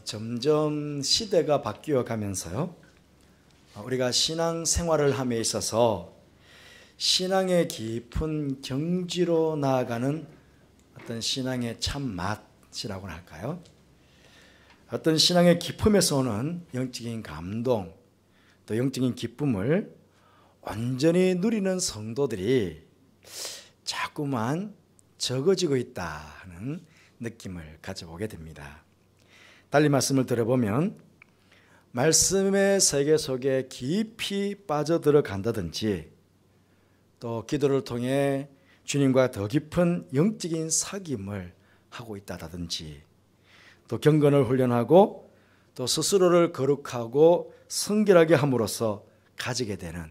점점 시대가 바뀌어 가면서요, 우리가 신앙 생활을 함에 있어서 신앙의 깊은 경지로 나아가는 어떤 신앙의 참 맛이라고 할까요? 어떤 신앙의 기쁨에서 오는 영적인 감동, 또 영적인 기쁨을 완전히 누리는 성도들이 자꾸만 적어지고 있다 하는 느낌을 가져보게 됩니다. 달리 말씀을 들어보면 말씀의 세계 속에 깊이 빠져들어간다든지, 또 기도를 통해 주님과 더 깊은 영적인 사귐을 하고 있다든지, 또 경건을 훈련하고 또 스스로를 거룩하고 성결하게 함으로써 가지게 되는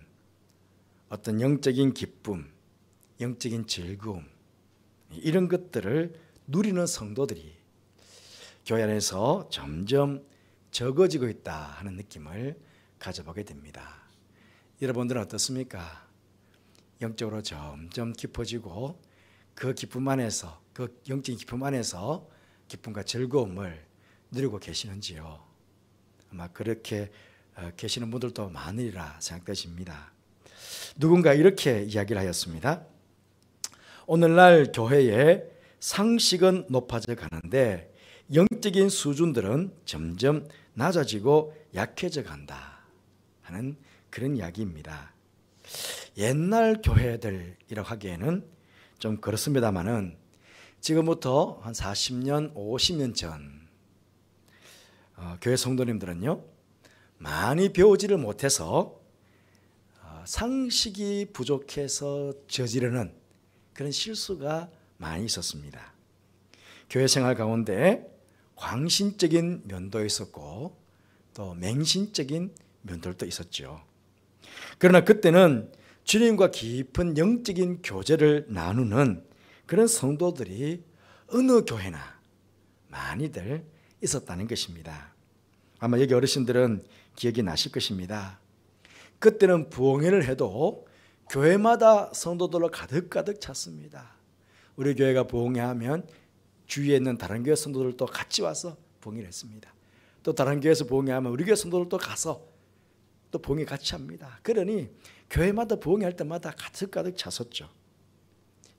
어떤 영적인 기쁨, 영적인 즐거움, 이런 것들을 누리는 성도들이 교회 안에서 점점 적어지고 있다 하는 느낌을 가져보게 됩니다. 여러분들은 어떻습니까? 영적으로 점점 깊어지고 그 기쁨 안에서, 그 영적인 기쁨 안에서 기쁨과 즐거움을 누리고 계시는지요? 아마 그렇게 계시는 분들도 많으리라 생각되십니다. 누군가 이렇게 이야기를 하였습니다. 오늘날 교회의 상식은 높아져 가는데 영적인 수준들은 점점 낮아지고 약해져 간다 하는 그런 이야기입니다. 옛날 교회들이라고 하기에는 좀 그렇습니다만은 지금부터 한 40년, 50년 전 교회 성도님들은요, 많이 배우지를 못해서 상식이 부족해서 저지르는 그런 실수가 많이 있었습니다. 교회 생활 가운데 광신적인 면도 있었고 또 맹신적인 면들도 있었죠. 그러나 그때는 주님과 깊은 영적인 교제를 나누는 그런 성도들이 어느 교회나 많이들 있었다는 것입니다. 아마 여기 어르신들은 기억이 나실 것입니다. 그때는 부흥회를 해도 교회마다 성도들로 가득가득 찼습니다. 우리 교회가 부흥회 하면 주위에 있는 다른 교회 성도들도 같이 와서 부흥회를 했습니다. 또 다른 교회에서 부흥회 하면 우리 교회 성도들도 가서 또 부흥회 같이 합니다. 그러니 교회마다 부흥회 할 때마다 가득가득 찼었죠.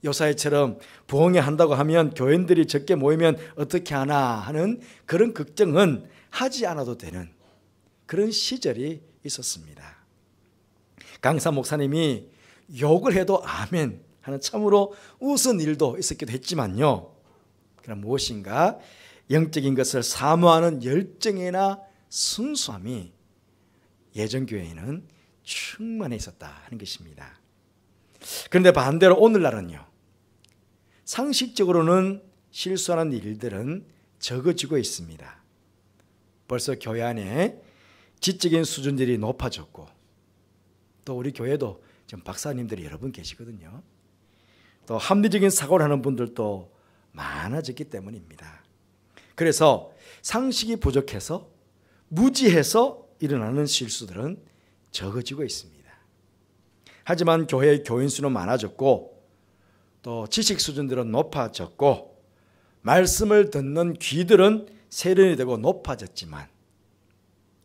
요사이처럼 부흥회 한다고 하면 교인들이 적게 모이면 어떻게 하나 하는 그런 걱정은 하지 않아도 되는 그런 시절이 있었습니다. 강사 목사님이 욕을 해도 아멘 하는 참으로 웃은 일도 있었기도 했지만요, 그럼 무엇인가 영적인 것을 사모하는 열정이나 순수함이 예전 교회에는 충만해 있었다 하는 것입니다. 그런데 반대로 오늘날은요, 상식적으로는 실수하는 일들은 적어지고 있습니다. 벌써 교회 안에 지적인 수준들이 높아졌고, 또 우리 교회도 지금 박사님들이 여러 분 계시거든요. 또 합리적인 사고를 하는 분들도 많아졌기 때문입니다. 그래서 상식이 부족해서 무지해서 일어나는 실수들은 적어지고 있습니다. 하지만 교회의 교인 수는 많아졌고 또 지식 수준들은 높아졌고 말씀을 듣는 귀들은 세련이 되고 높아졌지만,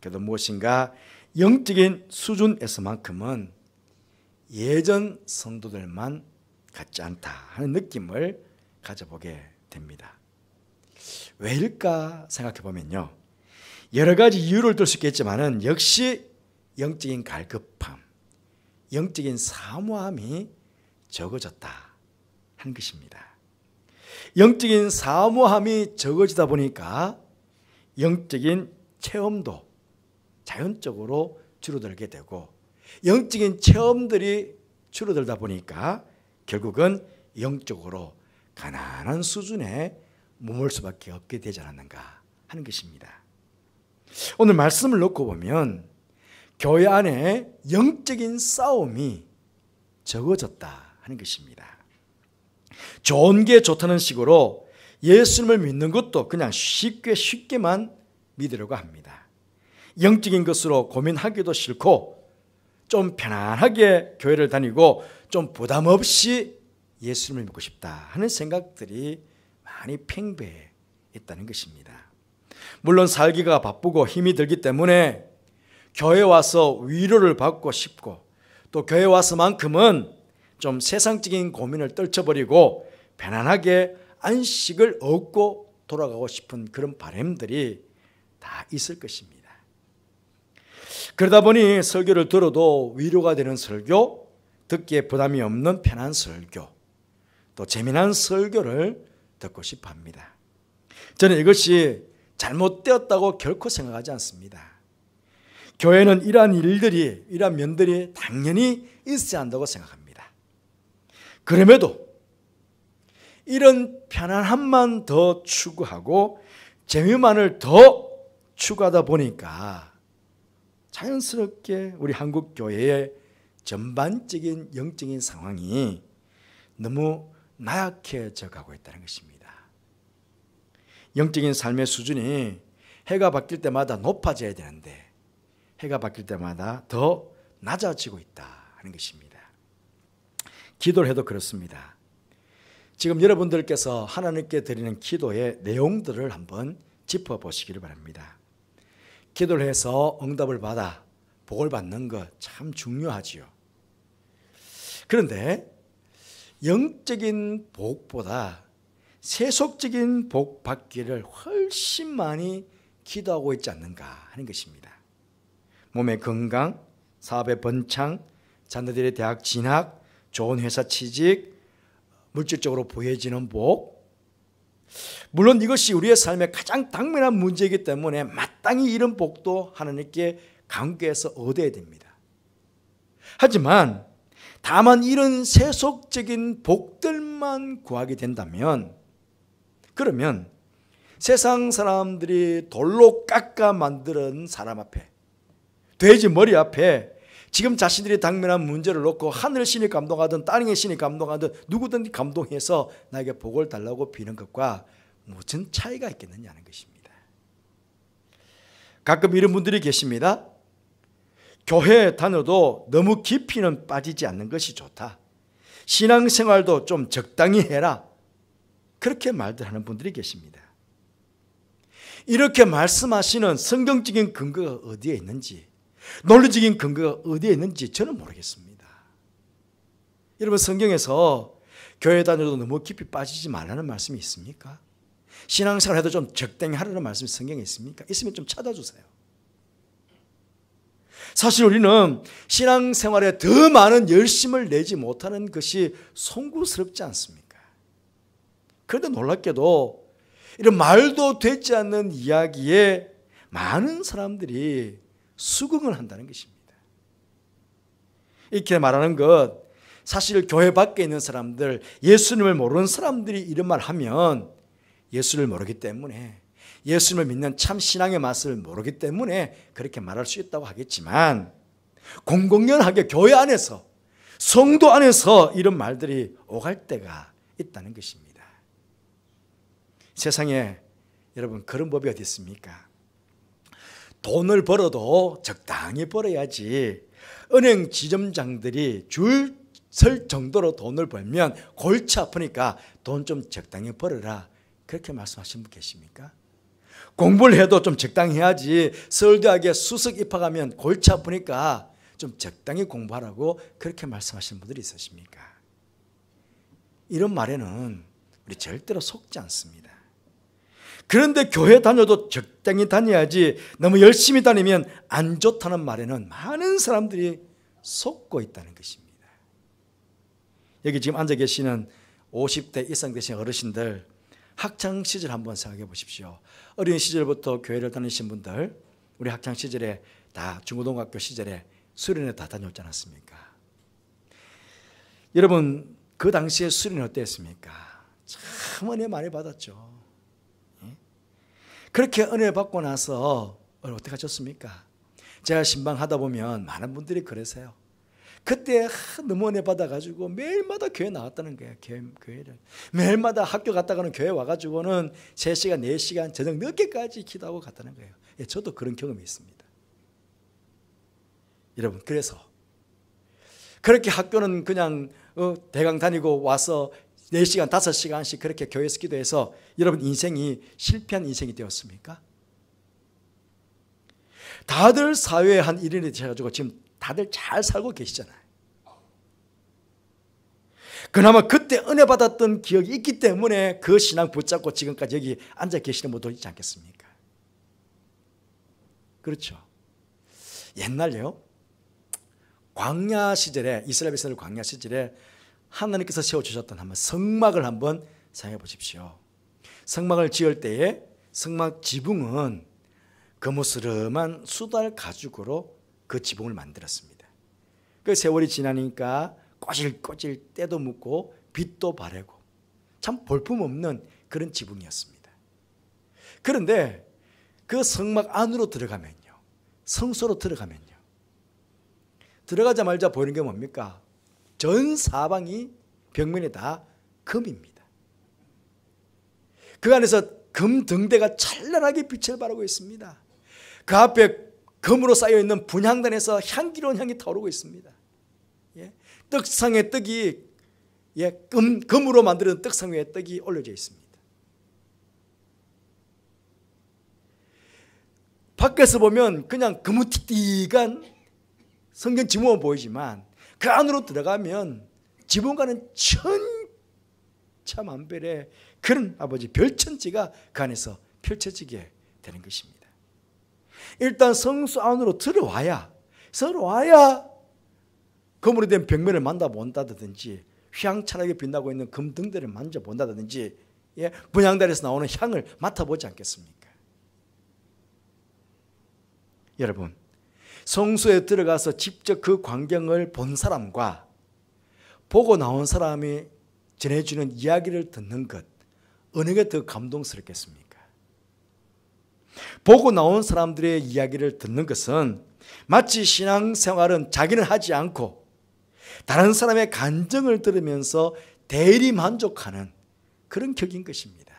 그래도 무엇인가 영적인 수준에서만큼은 예전 성도들만 같지 않다 하는 느낌을 가져보게 됩니다. 왜일까 생각해 보면요, 여러 가지 이유를 들 수 있겠지만은 역시 영적인 갈급함, 영적인 사모함이 적어졌다 하는 것입니다. 영적인 사모함이 적어지다 보니까 영적인 체험도 자연적으로 줄어들게 되고, 영적인 체험들이 줄어들다 보니까 결국은 영적으로 가난한 수준에 머물 수밖에 없게 되지 않았는가 하는 것입니다. 오늘 말씀을 놓고 보면 교회 안에 영적인 싸움이 적어졌다 하는 것입니다. 좋은 게 좋다는 식으로 예수님을 믿는 것도 그냥 쉽게만 믿으려고 합니다. 영적인 것으로 고민하기도 싫고 좀 편안하게 교회를 다니고 좀 부담 없이 예수님을 믿고 싶다 하는 생각들이 많이 팽배해 있다는 것입니다. 물론 살기가 바쁘고 힘이 들기 때문에 교회 와서 위로를 받고 싶고, 또 교회 와서만큼은 좀 세상적인 고민을 떨쳐버리고 편안하게 안식을 얻고 돌아가고 싶은 그런 바람들이 다 있을 것입니다. 그러다 보니 설교를 들어도 위로가 되는 설교, 듣기에 부담이 없는 편한 설교, 또 재미난 설교를 듣고 싶어 합니다. 저는 이것이 잘못되었다고 결코 생각하지 않습니다. 교회는 이러한 면들이 당연히 있어야 한다고 생각합니다. 그럼에도 이런 편안함만 더 추구하고 재미만을 더 추구하다 보니까 자연스럽게 우리 한국 교회의 전반적인 영적인 상황이 너무 나약해져 가고 있다는 것입니다. 영적인 삶의 수준이 해가 바뀔 때마다 높아져야 되는데 해가 바뀔 때마다 더 낮아지고 있다 하는 것입니다. 기도를 해도 그렇습니다. 지금 여러분들께서 하나님께 드리는 기도의 내용들을 한번 짚어보시기를 바랍니다. 기도를 해서 응답을 받아 복을 받는 것 참 중요하지요. 그런데 영적인 복보다 세속적인 복 받기를 훨씬 많이 기도하고 있지 않는가 하는 것입니다. 몸의 건강, 사업의 번창, 자녀들의 대학 진학, 좋은 회사 취직, 물질적으로 부해지는 복. 물론 이것이 우리의 삶의 가장 당면한 문제이기 때문에 마땅히 이런 복도 하나님께 간구해서 얻어야 됩니다. 하지만 다만 이런 세속적인 복들만 구하게 된다면, 그러면 세상 사람들이 돌로 깎아 만드는 사람 앞에, 돼지 머리 앞에 지금 자신들이 당면한 문제를 놓고 하늘 신이 감동하든 땅의 신이 감동하든 누구든지 감동해서 나에게 복을 달라고 비는 것과 무슨 차이가 있겠느냐는 것입니다. 가끔 이런 분들이 계십니다. 교회 다녀도 너무 깊이는 빠지지 않는 것이 좋다. 신앙생활도 좀 적당히 해라. 그렇게 말들 하는 분들이 계십니다. 이렇게 말씀하시는 성경적인 근거가 어디에 있는지, 논리적인 근거가 어디에 있는지 저는 모르겠습니다. 여러분, 성경에서 교회 다녀도 너무 깊이 빠지지 말라는 말씀이 있습니까? 신앙생활 해도 좀 적당히 하라는 말씀이 성경에 있습니까? 있으면 좀 찾아주세요. 사실 우리는 신앙생활에 더 많은 열심을 내지 못하는 것이 송구스럽지 않습니까? 그런데 놀랍게도 이런 말도 되지 않는 이야기에 많은 사람들이 수긍을 한다는 것입니다. 이렇게 말하는 것, 사실 교회 밖에 있는 사람들, 예수님을 모르는 사람들이 이런 말 하면 예수를 모르기 때문에, 예수님을 믿는 참 신앙의 맛을 모르기 때문에 그렇게 말할 수 있다고 하겠지만, 공공연하게 교회 안에서, 성도 안에서 이런 말들이 오갈 때가 있다는 것입니다. 세상에 여러분, 그런 법이 어디 있습니까? 돈을 벌어도 적당히 벌어야지, 은행 지점장들이 줄 설 정도로 돈을 벌면 골치 아프니까 돈 좀 적당히 벌어라, 그렇게 말씀하시는 분 계십니까? 공부를 해도 좀 적당히 해야지, 서울대학에 수석 입학하면 골치 아프니까 좀 적당히 공부하라고 그렇게 말씀하시는 분들이 있으십니까? 이런 말에는 우리 절대로 속지 않습니다. 그런데 교회 다녀도 적당히 다녀야지, 너무 열심히 다니면 안 좋다는 말에는 많은 사람들이 속고 있다는 것입니다. 여기 지금 앉아 계시는 50대 이상 되신 어르신들, 학창 시절 한번 생각해 보십시오. 어린 시절부터 교회를 다니신 분들, 우리 학창 시절에 다 중고등학교 시절에 수련회 다 다녀왔지 않았습니까? 여러분, 그 당시에 수련회 어땠습니까? 참 은혜 많이 받았죠. 그렇게 은혜 받고 나서 어떻게 하셨습니까? 제가 신방하다 보면 많은 분들이 그러세요. 그때 너무 은혜 받아가지고 매일마다 교회 나왔다는 거예요. 교회를 매일마다 학교 갔다가는 교회 와가지고는 3시간 4시간 저녁 늦게까지 기도하고 갔다는 거예요. 예, 저도 그런 경험이 있습니다. 여러분, 그래서 그렇게 학교는 그냥 대강 다니고 와서 4시간 5시간씩 그렇게 교회에서 기도해서 여러분 인생이 실패한 인생이 되었습니까? 다들 사회의 한 일인이 되셔가지고 지금 다들 잘 살고 계시잖아요. 그나마 그때 은혜 받았던 기억이 있기 때문에 그 신앙 붙잡고 지금까지 여기 앉아 계시는 분들 있지 않겠습니까? 그렇죠. 옛날에요, 광야 시절에, 이스라엘 백성들 광야 시절에 하나님께서 세워주셨던 한번 성막을 한번 생각해 보십시오. 성막을 지을 때에 성막 지붕은 거무스름한 수달 가죽으로 그 지붕을 만들었습니다. 그 세월이 지나니까 꼬질꼬질 때도 묻고 빛도 바래고 참 볼품없는 그런 지붕이었습니다. 그런데 그 성막 안으로 들어가면요, 성소로 들어가면요, 들어가자마자 보이는 게 뭡니까? 전 사방이 벽면이 다 금입니다. 그 안에서 금 등대가 찬란하게 빛을 발하고 있습니다. 그 앞에 금으로 쌓여있는 분향단에서 향기로운 향이 타오르고 있습니다. 예? 떡상에 떡이, 예, 금으로 만드는 떡상 위에 떡이 올려져 있습니다. 밖에서 보면 그냥 거무튀튀한 성전 지붕은 보이지만 그 안으로 들어가면 지붕과는 천차만별의 그런 아버지 별천지가 그 안에서 펼쳐지게 되는 것입니다. 일단 성소 안으로 들어와야 금으로 된 벽면을 만나본다든지 휘황찬하게 빛나고 있는 금등대를 만져본다든지, 예, 분향단에서 나오는 향을 맡아보지 않겠습니까? 여러분, 성소에 들어가서 직접 그 광경을 본 사람과 보고 나온 사람이 전해주는 이야기를 듣는 것, 어느 게 더 감동스럽겠습니까? 보고 나온 사람들의 이야기를 듣는 것은 마치 신앙생활은 자기는 하지 않고 다른 사람의 간증을 들으면서 대리 만족하는 그런 격인 것입니다.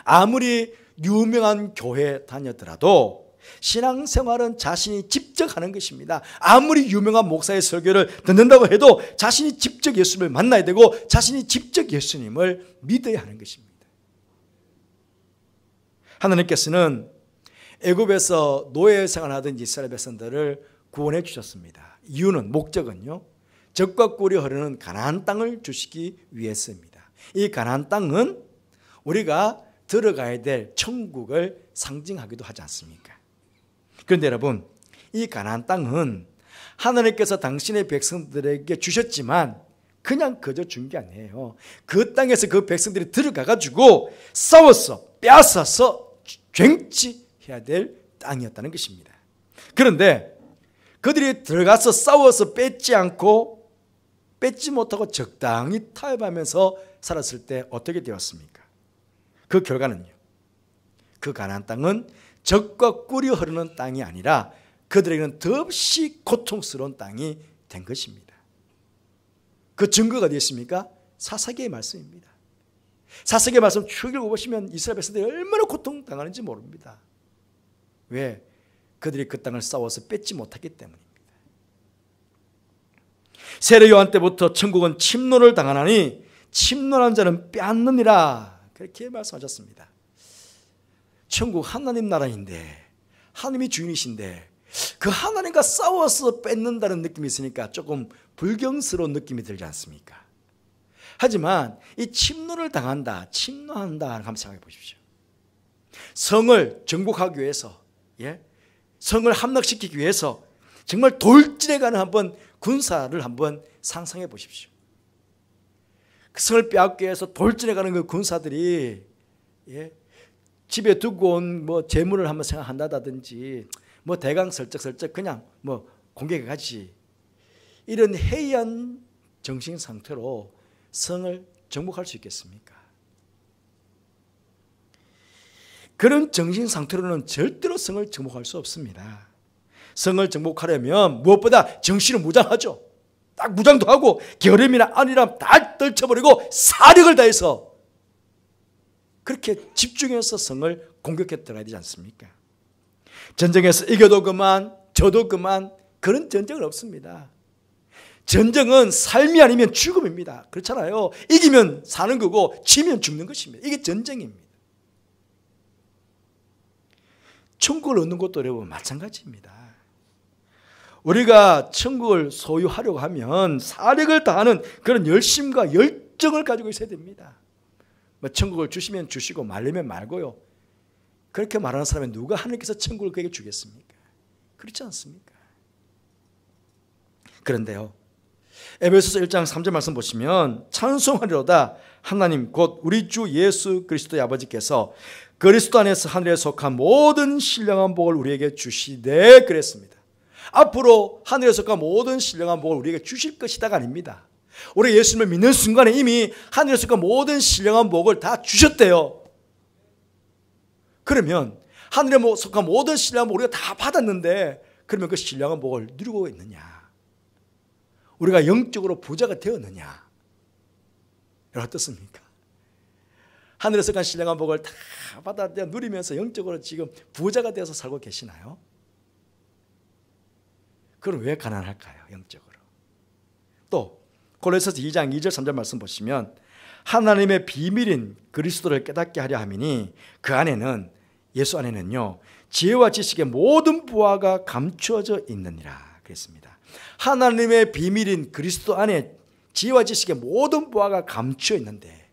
아무리 유명한 교회 다녔더라도 신앙생활은 자신이 직접 하는 것입니다. 아무리 유명한 목사의 설교를 듣는다고 해도 자신이 직접 예수님을 만나야 되고 자신이 직접 예수님을 믿어야 하는 것입니다. 하나님께서는 애굽에서 노예 생활하던 이스라엘 백성들을 구원해 주셨습니다. 이유는, 목적은요, 젖과 꿀이 흐르는 가나안 땅을 주시기 위해서입니다. 이 가나안 땅은 우리가 들어가야 될 천국을 상징하기도 하지 않습니까? 그런데 여러분, 이 가나안 땅은 하나님께서 당신의 백성들에게 주셨지만 그냥 그저 준 게 아니에요. 그 땅에서 그 백성들이 들어가 가지고 싸워서 빼앗아서 쟁취해야 될 땅이었다는 것입니다. 그런데 그들이 들어가서 싸워서 뺏지 않고 뺏지 못하고 적당히 타협하면서 살았을 때 어떻게 되었습니까? 그 결과는요, 그 가나안 땅은 젖과 꿀이 흐르는 땅이 아니라 그들에게는 더없이 고통스러운 땅이 된 것입니다. 그 증거가 어디 있습니까? 사사기의 말씀입니다. 사사기의 말씀 쭉 읽어보시면 이스라엘 백성들이 얼마나 고통당하는지 모릅니다. 왜? 그들이 그 땅을 싸워서 뺏지 못했기 때문입니다. 세례 요한 때부터 천국은 침노를 당하나니 침노한 자는 빼앗느니라, 그렇게 말씀하셨습니다. 천국 하나님 나라인데, 하나님이 주인이신데 그 하나님과 싸워서 뺏는다는 느낌이 있으니까 조금 불경스러운 느낌이 들지 않습니까? 하지만 이 침노를 당한다, 침노한다 한번 생각해 보십시오. 성을 정복하기 위해서, 예? 성을 함락시키기 위해서 정말 돌진해가는 한번 군사를 한번 상상해 보십시오. 그 성을 빼앗기 위해서 돌진해가는 그 군사들이, 예? 집에 두고 온 뭐 재물을 한번 생각한다든지 뭐 대강 슬쩍슬쩍 그냥 뭐 공격해 가지, 이런 해이한 정신 상태로 성을 정복할 수 있겠습니까? 그런 정신 상태로는 절대로 성을 정복할 수 없습니다. 성을 정복하려면 무엇보다 정신을 무장하죠. 딱 무장도 하고 겨름이나 안이나 다 떨쳐버리고 사력을 다해서 그렇게 집중해서 성을 공격해 들어가야 되지 않습니까? 전쟁에서 이겨도 그만, 져도 그만, 그런 전쟁은 없습니다. 전쟁은 삶이 아니면 죽음입니다. 그렇잖아요. 이기면 사는 거고 지면 죽는 것입니다. 이게 전쟁입니다. 천국을 얻는 것도 여러분 마찬가지입니다. 우리가 천국을 소유하려고 하면 사력을 다하는 그런 열심과 열정을 가지고 있어야 됩니다. 뭐 천국을 주시면 주시고 말리면 말고요. 그렇게 말하는 사람은 누가 하나님께서 천국을 그에게 주겠습니까? 그렇지 않습니까? 그런데요, 에베소서 1장 3절 말씀 보시면 찬송하리로다 하나님 곧 우리 주 예수 그리스도의 아버지께서 그리스도 안에서 하늘에 속한 모든 신령한 복을 우리에게 주시되 그랬습니다. 앞으로 하늘에 속한 모든 신령한 복을 우리에게 주실 것이다가 아닙니다. 우리 예수님을 믿는 순간에 이미 하늘에 속한 모든 신령한 복을 다 주셨대요. 그러면 하늘에 속한 모든 신령한 복을 우리가 다 받았는데 그러면 그 신령한 복을 누리고 있느냐? 우리가 영적으로 부자가 되었느냐? 여러분 어떻습니까? 하늘에 속한 신령한 복을 다 받아 누리면서 영적으로 지금 부자가 되어서 살고 계시나요? 그럼 왜 가난할까요? 영적으로. 또 골로새서 2장 2절 3절 말씀 보시면 하나님의 비밀인 그리스도를 깨닫게 하려 함이니 그 안에는 예수 안에는요 지혜와 지식의 모든 부하가 감추어져 있느니라 그랬습니다. 하나님의 비밀인 그리스도 안에 지혜와 지식의 모든 부하가 감추어 있는데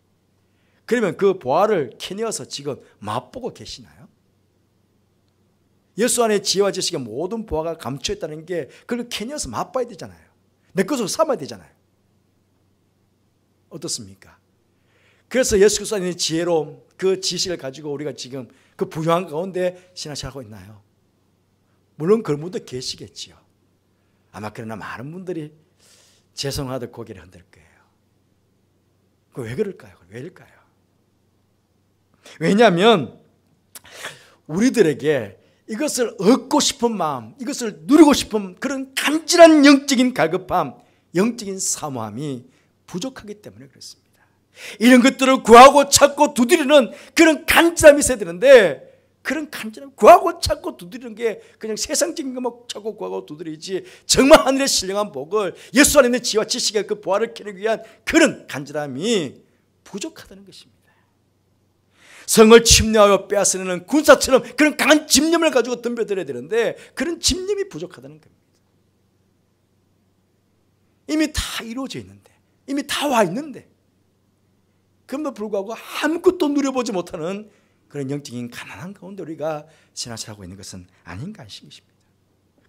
그러면 그 부하를 캐내어서 지금 맛보고 계시나요? 예수 안에 지혜와 지식의 모든 부하가 감추어 있다는 게 그걸 캐내어서 맛봐야 되잖아요. 내 것으로 삼아야 되잖아요. 어떻습니까? 그래서 예수 그리스도 안에 지혜로 그 지식을 가지고 우리가 지금 그 부유한 가운데 신앙생활하고 있나요? 물론 그런 분도 계시겠지요. 아마 그러나 많은 분들이 죄송하듯 고개를 흔들 거예요. 왜 그럴까요? 왜일까요? 왜냐하면 우리들에게 이것을 얻고 싶은 마음, 이것을 누리고 싶은 그런 간절한 영적인 갈급함, 영적인 사모함이 부족하기 때문에 그렇습니다. 이런 것들을 구하고 찾고 두드리는 그런 간절함이 있어야 되는데 그런 간절함, 구하고 찾고 두드리는 게 그냥 세상적인 것만 찾고 구하고 두드리지 정말 하늘의 신령한 복을 예수 안에 있는 지혜와 지식의 그 보화를 캐내기 위한 그런 간절함이 부족하다는 것입니다. 성을 침략하여 빼앗으려는 군사처럼 그런 강한 집념을 가지고 덤벼들어야 되는데 그런 집념이 부족하다는 겁니다. 이미 다 이루어져 있는데, 이미 다 와 있는데 그럼에도 불구하고 아무것도 누려보지 못하는 그런 영적인 가난한 가운데 우리가 신앙생활하고 있는 것은 아닌가 싶습니다.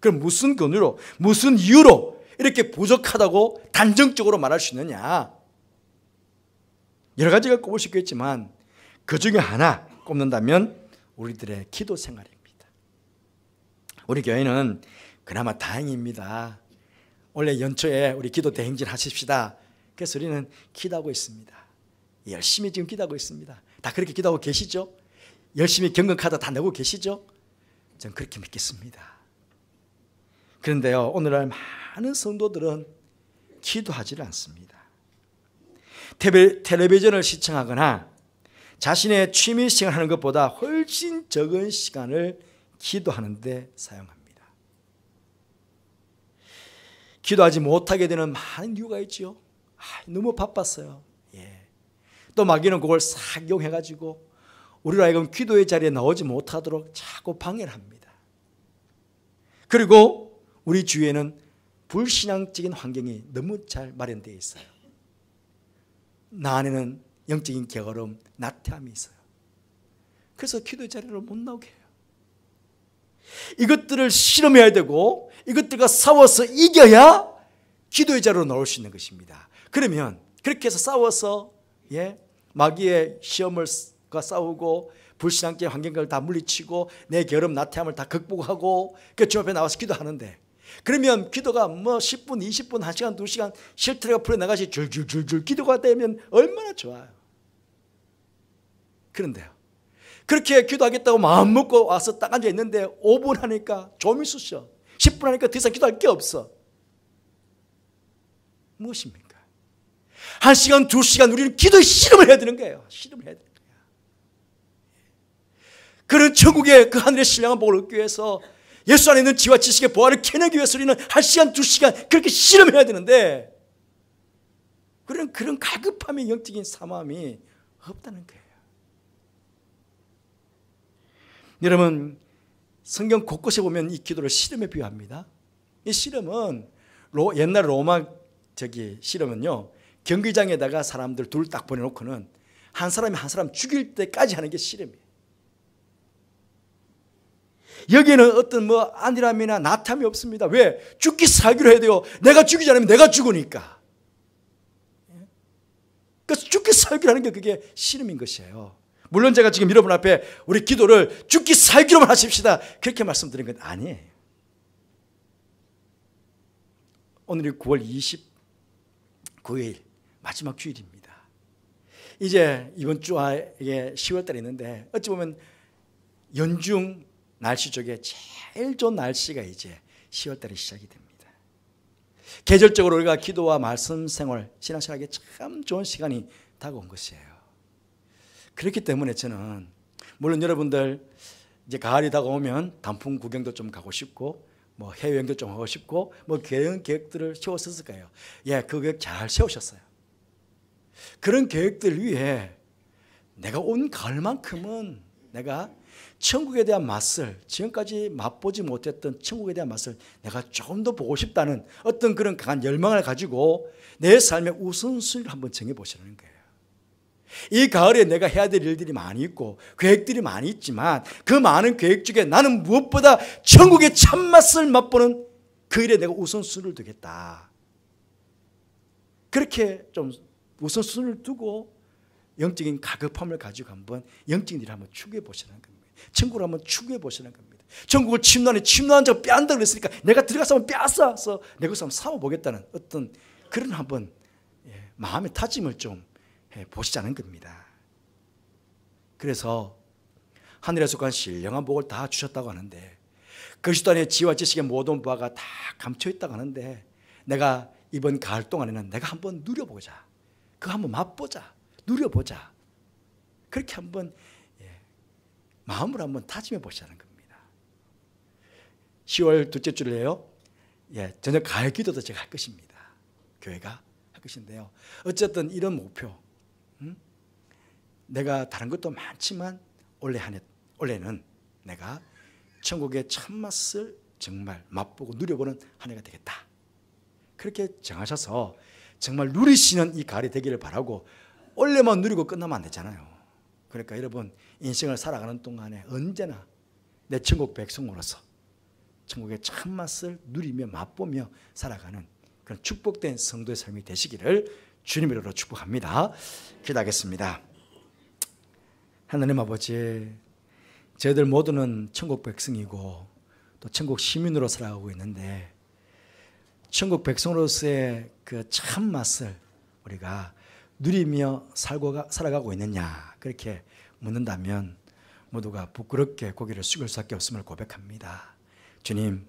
그럼 무슨 근유로, 무슨 이유로 이렇게 부족하다고 단정적으로 말할 수 있느냐? 여러 가지가 꼽을 수 있겠지만 그 중에 하나 꼽는다면 우리들의 기도 생활입니다. 우리 교회는 그나마 다행입니다. 원래 연초에 우리 기도 대행진 하십시다. 그래서 우리는 기도하고 있습니다. 열심히 지금 기도하고 있습니다. 다 그렇게 기도하고 계시죠? 열심히 경건카드 다 내고 계시죠? 저는 그렇게 믿겠습니다. 그런데요, 오늘날 많은 성도들은 기도하지를 않습니다. 텔레비전을 시청하거나 자신의 취미 생활하는 것보다 훨씬 적은 시간을 기도하는 데 사용합니다. 기도하지 못하게 되는 많은 이유가 있죠. 너무 바빴어요. 또 마귀는 그걸 싹 이용해가지고 우리로 하여금 기도의 자리에 나오지 못하도록 자꾸 방해를 합니다. 그리고 우리 주위에는 불신앙적인 환경이 너무 잘 마련되어 있어요. 나 안에는 영적인 게으름, 나태함이 있어요. 그래서 기도의 자리로 못 나오게 해요. 이것들을 실험해야 되고 이것들과 싸워서 이겨야 기도의 자리로 나올 수 있는 것입니다. 그러면 그렇게 해서 싸워서 마귀의 시험과 싸우고 불신앙적인 환경을 다 물리치고 내 게으름, 나태함을 다 극복하고 그 주 앞에 나와서 기도하는데 그러면 기도가 10분, 20분, 1시간, 2시간 실트레가 풀어나가시 줄줄줄줄 기도가 되면 얼마나 좋아요. 그런데요, 그렇게 기도하겠다고 마음 먹고 와서 딱 앉아 있는데 5분 하니까 좀이 쑤셔. 10분 하니까 더 이상 기도할 게 없어. 무엇입니까? 1시간, 2시간 우리는 기도의 실험을 해야 되는 거예요. 실험을 해야 되는 거예요. 그런 천국의 그 하늘의 신령한 복을 얻기 위해서 예수 안에 있는 지혜와 지식의 보화를 캐내기 위해서 우리는 1시간, 2시간 그렇게 실험해야 되는데 그런 갈급함의 영적인 사모함이 없다는 거예요. 여러분, 성경 곳곳에 보면 이 기도를 씨름에 비유합니다. 이 씨름은 옛날 로마 씨름은요, 경기장에다가 사람들 둘 딱 보내놓고는 한 사람이 한 사람 죽일 때까지 하는 게 씨름이에요. 여기에는 어떤 안일함이나 나탐이 없습니다. 왜? 죽기 살기로 해야 돼요. 내가 죽이지 않으면 내가 죽으니까. 그래서 죽기 살기로 하는 게 그게 씨름인 것이에요. 물론 제가 지금 여러분 앞에 우리 기도를 죽기 살기로만 하십시다, 그렇게 말씀드린 건 아니에요. 오늘이 9월 29일 마지막 주일입니다. 이제 이번 주에 10월 달이 있는데 어찌 보면 연중 날씨 쪽에 제일 좋은 날씨가 이제 10월 달에 시작이 됩니다. 계절적으로 우리가 기도와 말씀 생활, 신앙생활에 참 좋은 시간이 다가온 것이에요. 그렇기 때문에 저는 물론 여러분들 이제 가을이 다가오면 단풍 구경도 좀 가고 싶고 해외여행도 좀 하고 싶고 그런 계획들을 세웠을 거예요. 예, 그 계획 잘 세우셨어요. 그런 계획들 위해 내가 온 가을만큼은 내가 천국에 대한 맛을, 지금까지 맛보지 못했던 천국에 대한 맛을 내가 조금 더 보고 싶다는 어떤 그런 강한 열망을 가지고 내 삶의 우선순위를 한번 정해보시는 거예요. 이 가을에 내가 해야 될 일들이 많이 있고 계획들이 많이 있지만 그 많은 계획 중에 나는 무엇보다 천국의 참맛을 맛보는 그 일에 내가 우선순위를 두겠다. 그렇게 좀 우선순위를 두고 영적인 가급함을 가지고 한번 영적인 일을 한번 추구해 보시는 겁니다. 천국을 한번 추구해 보시는 겁니다. 천국을 침노한 자가 빼앗는다 그랬으니까 내가 들어가서 한번 빼앗아서 내 것을 한번 삼아보겠다는 어떤 그런 한번 마음의 다짐을 좀 보시자는 겁니다. 그래서 하늘에 속한 신령한 복을 다 주셨다고 하는데 그리스도 안에 지혜와 지식의 모든 바가 다 감춰 있다고 하는데 내가 이번 가을 동안에는 내가 한번 누려보자, 그거 한번 맛보자, 누려보자, 그렇게 한번 마음으로 한번 다짐해 보시자는 겁니다. 10월 둘째 주일에요, 저녁 가을 기도도 제가 할 것입니다. 교회가 할 것인데요, 어쨌든 이런 목표, 내가 다른 것도 많지만 올해는 내가 천국의 참맛을 정말 맛보고 누려보는 한 해가 되겠다, 그렇게 정하셔서 정말 누리시는 이 가을이 되기를 바라고 올해만 누리고 끝나면 안 되잖아요. 그러니까 여러분 인생을 살아가는 동안에 언제나 내 천국 백성으로서 천국의 참맛을 누리며 맛보며 살아가는 그런 축복된 성도의 삶이 되시기를 주님의 이름으로 축복합니다. 기도하겠습니다. 하나님 아버지, 저희들 모두는 천국 백성이고 또 천국 시민으로 살아가고 있는데 천국 백성으로서의 그 참맛을 우리가 누리며 살아가고 있느냐, 그렇게 묻는다면 모두가 부끄럽게 고개를 숙일 수밖에 없음을 고백합니다. 주님,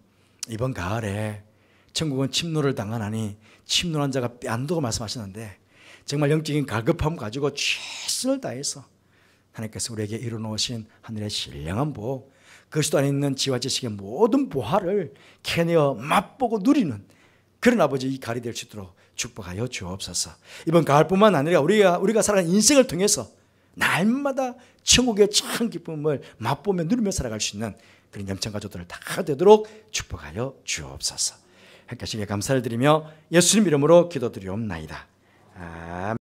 이번 가을에 천국은 침노를 당하나니 침노한 자가 빼앗는다고 말씀하셨는데 정말 영적인 갈급함 가지고 최선을 다해서 하나님께서 우리에게 이루어놓으신 하늘의 신령한 복, 그리스도 안에 있는 지혜와 지식의 모든 보화를 캐내어 맛보고 누리는 그런 아버지 이 가을이 될 수 있도록 축복하여 주옵소서. 이번 가을뿐만 아니라 우리가 살아가는 인생을 통해서 날마다 천국의 참 기쁨을 맛보며 누리며 살아갈 수 있는 그런 영천 가족들을 다 되도록 축복하여 주옵소서. 하나님께 감사를 드리며 예수님 이름으로 기도드리옵나이다. 아멘.